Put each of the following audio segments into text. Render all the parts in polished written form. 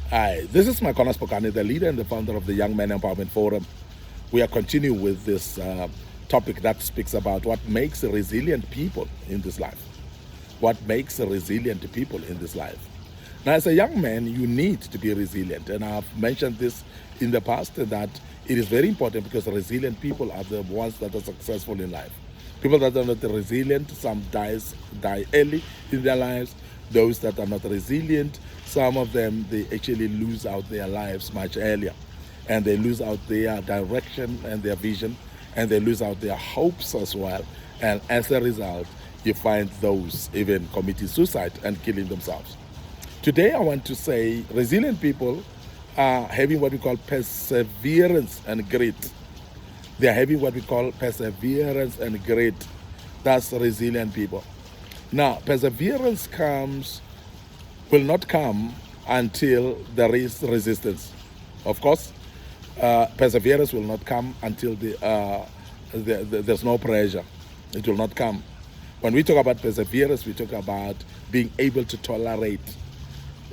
Hi, this is Micornus, Phokane, the leader and the founder of the Young Men Empowerment Forum. We are continuing with this topic that speaks about what makes resilient people in this life. What makes resilient people in this life. Now, as a young man, you need to be resilient. And I've mentioned this in the past that it is very important because resilient people are the ones that are successful in life. People that are not resilient, some die early in their lives. Those that are not resilient, some of them, they actually lose out their lives much earlier. And they lose out their direction and their vision, and they lose out their hopes as well. And as a result, you find those even committing suicide and killing themselves. Today, I want to say resilient people are having what we call perseverance and grit. They are having what we call perseverance and grit. That's resilient people. Now, perseverance will not come until there is resistance. Of course, perseverance will not come until there's no pressure. It will not come. When we talk about perseverance, we talk about being able to tolerate.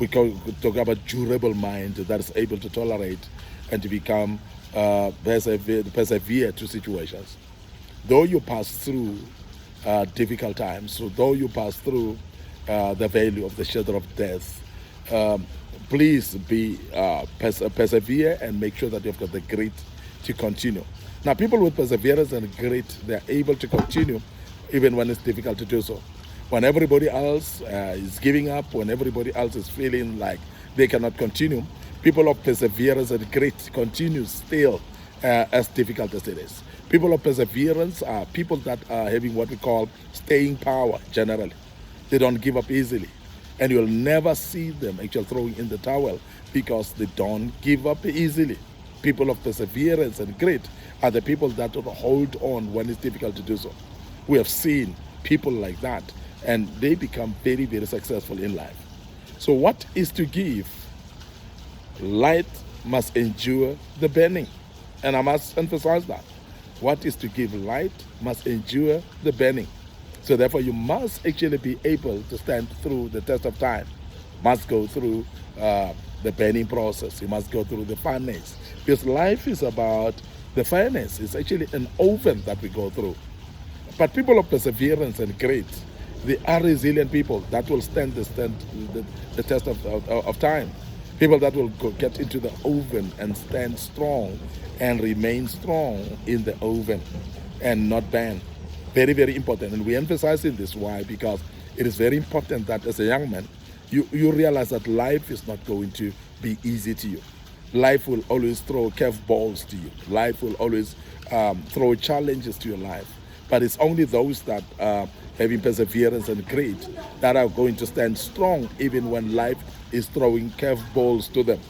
We talk about durable mind that is able to tolerate and to become persevere to situations. Though you pass through difficult times, so though you pass through the valley of the shadow of death, please be persevere and make sure that you've got the grit to continue. Now, people with perseverance and grit, they're able to continue even when it's difficult to do so. When everybody else is giving up, when everybody else is feeling like they cannot continue, people of perseverance and grit continue still as difficult as it is. People of perseverance are people that are having what we call staying power generally. They don't give up easily. And you'll never see them actually throwing in the towel because they don't give up easily. People of perseverance and grit are the people that will hold on when it's difficult to do so. We have seen people like that, and they become very, very successful in life. So what is to give? Light must endure the burning. And I must emphasize that. What is to give light must endure the burning. So therefore, you must actually be able to stand through the test of time. Must go through the burning process. You must go through the furnace. Because life is about the furnace. It's actually an oven that we go through. But people of perseverance and grit, they are resilient people that will stand the test of time. People that will get into the oven and stand strong and remain strong in the oven and not burn. Very, very important. And we emphasize in this. Why? Because it is very important that as a young man, you realize that life is not going to be easy to you. Life will always throw curveballs to you. Life will always throw challenges to your life. But it's only those that are having perseverance and grit that are going to stand strong even when life is throwing curveballs to them.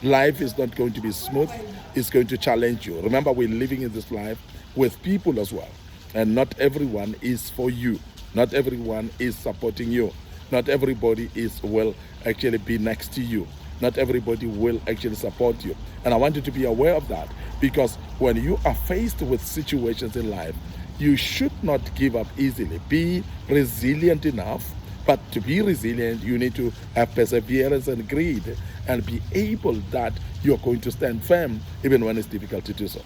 Life is not going to be smooth. It's going to challenge you. Remember, we're living in this life with people as well. And not everyone is for you. Not everyone is supporting you. Not everybody will actually be next to you. Not everybody will actually support you. And I want you to be aware of that, because when you are faced with situations in life, you should not give up easily. Be resilient enough. But to be resilient, you need to have perseverance and grit and be able that you're going to stand firm even when it's difficult to do so.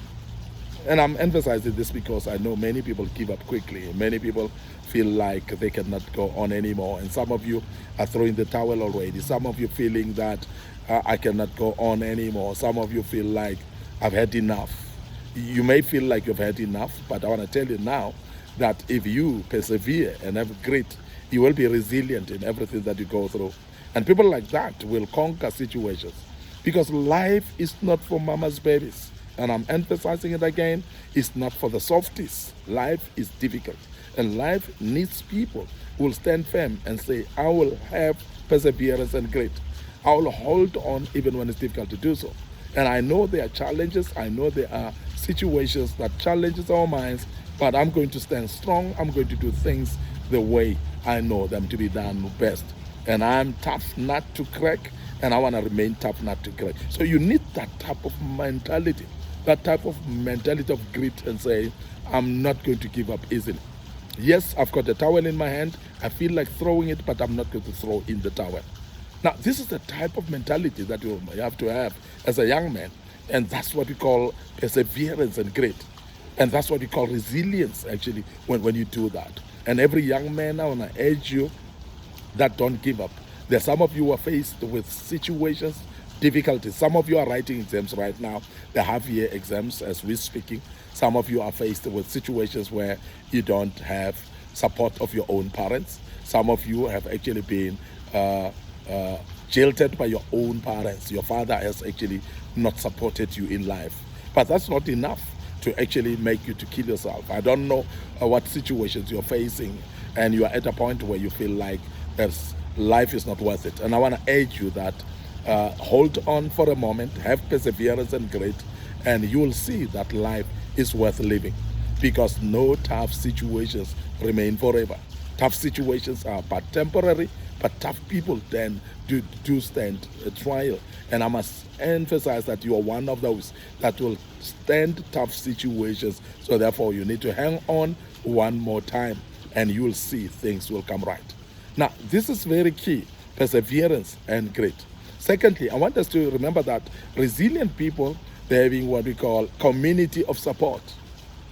And I'm emphasizing this because I know many people give up quickly. Many people feel like they cannot go on anymore. And some of you are throwing the towel already. Some of you feeling that I cannot go on anymore. Some of you feel like I've had enough. You may feel like you've had enough, but I want to tell you now that if you persevere and have grit, you will be resilient in everything that you go through. And people like that will conquer situations, because life is not for mama's babies. And I'm emphasizing it again, it's not for the softies. Life is difficult. And life needs people who will stand firm and say, I will have perseverance and grit. I will hold on even when it's difficult to do so. And I know there are challenges. I know there are situations that challenges our minds, but I'm going to stand strong. I'm going to do things the way I know them to be done best. And I'm tough nut to crack, and I want to remain tough nut to crack. So you need that type of mentality of grit, and say, I'm not going to give up easily. Yes, I've got a towel in my hand. I feel like throwing it, but I'm not going to throw in the towel. Now, this is the type of mentality that you have to have as a young man. And that's what we call perseverance and grit. And that's what we call resilience, actually, when you do that. And every young man, I want to urge you that don't give up. There are some of you who are faced with situations, difficulties. Some of you are writing exams right now, the half-year exams as we're speaking. Some of you are faced with situations where you don't have support of your own parents. Some of you have actually been jilted by your own parents. Your father has actually not supported you in life. But that's not enough to actually make you to kill yourself. I don't know what situations you're facing, and you are at a point where you feel like life is not worth it. And I want to urge you that hold on for a moment, have perseverance and grit, and you will see that life is worth living, because no tough situations remain forever. Tough situations are but temporary, but tough people then do stand a trial. And I must emphasize that you are one of those that will stand tough situations. So therefore, you need to hang on one more time, and you will see things will come right. Now, this is very key, perseverance and grit. Secondly, I want us to remember that resilient people, they're having what we call community of support.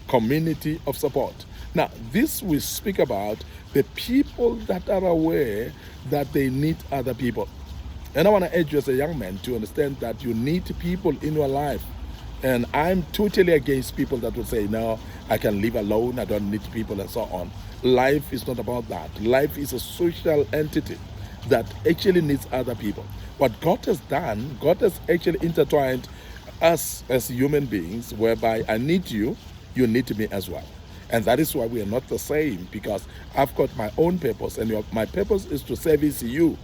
Community of support. Now, this we speak about the people that are aware that they need other people. And I want to urge you as a young man to understand that you need people in your life. And I'm totally against people that will say, no, I can live alone, I don't need people, and so on. Life is not about that. Life is a social entity that actually needs other people. What God has done, God has actually intertwined us as human beings, whereby I need you, you need me as well. And that is why we are not the same, because I've got my own purpose, and my purpose is to service you,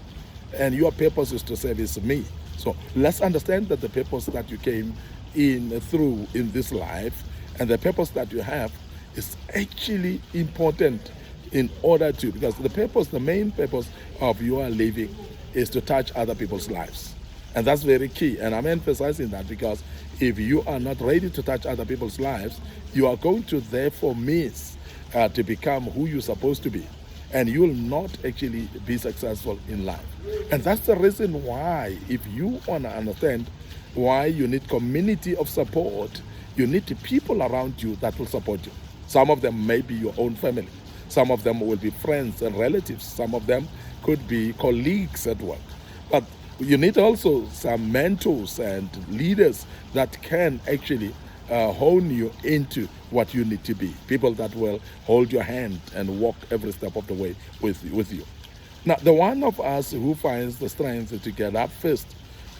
and your purpose is to service me. So let's understand that the purpose that you came in through in this life, and the purpose that you have, is actually important in order to, because the main purpose of your living is to touch other people's lives. And that's very key. And I'm emphasizing that because if you are not ready to touch other people's lives, you are going to therefore miss to become who you're supposed to be. And you will not actually be successful in life. And that's the reason why, if you want to understand why you need community of support, you need people around you that will support you. Some of them may be your own family. Some of them will be friends and relatives. Some of them could be colleagues at work. But you need also some mentors and leaders that can actually hone you into what you need to be. People that will hold your hand and walk every step of the way with you. Now, the one of us who finds the strength to get up first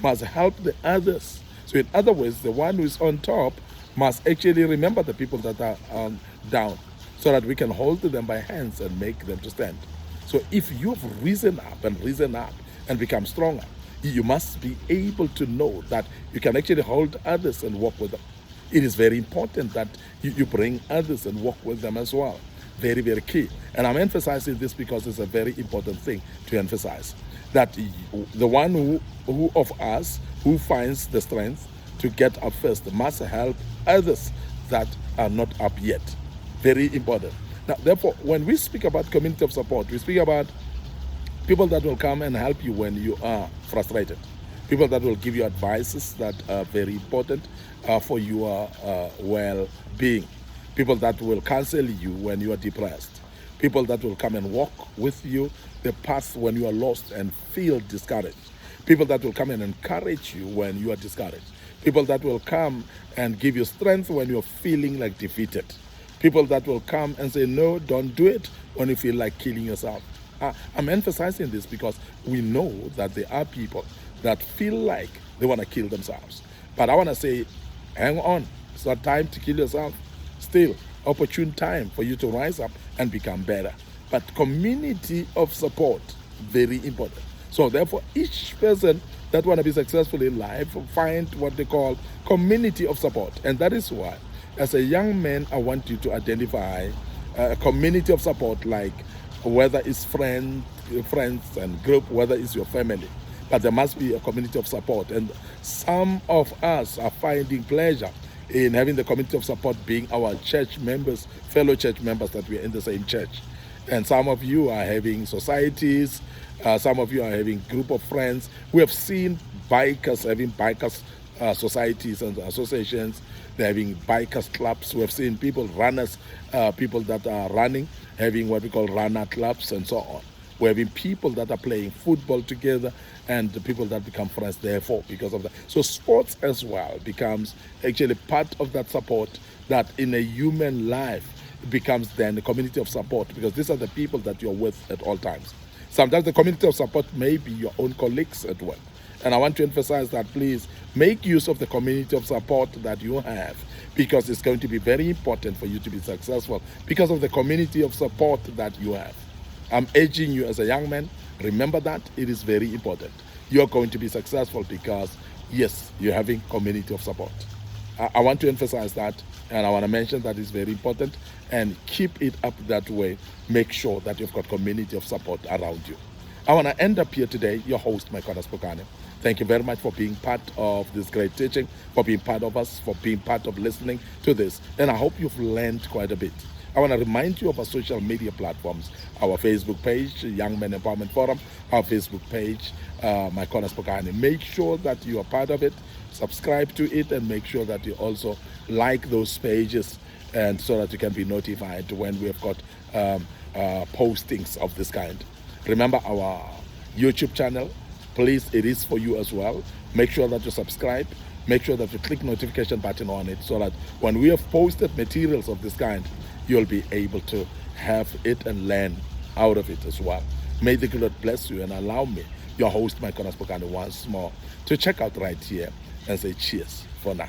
must help the others. So in other words, the one who is on top must actually remember the people that are down, so that we can hold them by hands and make them to stand. So if you've risen up and become stronger, you must be able to know that you can actually hold others and walk with them. It is very important that you bring others and walk with them as well. Very, very key. And I'm emphasizing this because it's a very important thing to emphasize. That the one who of us who finds the strength to get up first must help others that are not up yet. Very important. Now, therefore, when we speak about community of support, we speak about people that will come and help you when you are frustrated. People that will give you advices that are very important for your well-being. People that will counsel you when you are depressed. People that will come and walk with you the path when you are lost and feel discouraged. People that will come and encourage you when you are discouraged. People that will come and give you strength when you're feeling like defeated. People that will come and say, no, don't do it when you feel like killing yourself. I'm emphasizing this because we know that there are people that feel like they want to kill themselves. But I want to say, hang on. It's not time to kill yourself. Still, opportune time for you to rise up and become better. But community of support, very important. So therefore, each person that want to be successful in life find what they call community of support. And that is why, as a young man, I want you to identify a community of support, like whether it's friends and group, whether it's your family. But there must be a community of support. And some of us are finding pleasure in having the community of support being our church members, fellow church members that we are in the same church. And some of you are having societies, some of you are having group of friends. We have seen bikers having bikers societies and associations. They're having bikers clubs. We have seen people, runners, people that are running, having what we call runner clubs and so on. We're having people that are playing football together and the people that become friends therefore because of that. So sports as well becomes actually part of that support that in a human life becomes then a community of support, because these are the people that you're with at all times. Sometimes the community of support may be your own colleagues at work. And I want to emphasize that please make use of the community of support that you have, because it's going to be very important for you to be successful because of the community of support that you have. I'm urging you as a young man, remember that it is very important. You're going to be successful because, yes, you're having community of support. I want to emphasize that, and I want to mention that it's very important, and keep it up that way. Make sure that you've got community of support around you. I want to end up here today, your host, Micornus Phokane. Thank you very much for being part of this great teaching, for being part of us, for being part of listening to this. And I hope you've learned quite a bit. I want to remind you of our social media platforms, our Facebook page, Young Men Empowerment Forum, our Facebook page, Micornus Phokane. Make sure that you are part of it, subscribe to it, and make sure that you also like those pages, and so that you can be notified when we have got postings of this kind. Remember our YouTube channel, please, it is for you as well. Make sure that you subscribe. Make sure that you click notification button on it, so that when we have posted materials of this kind, you'll be able to have it and learn out of it as well. May the good Lord bless you, and allow me, your host, Micornus Phokane, once more to check out right here and say cheers for now.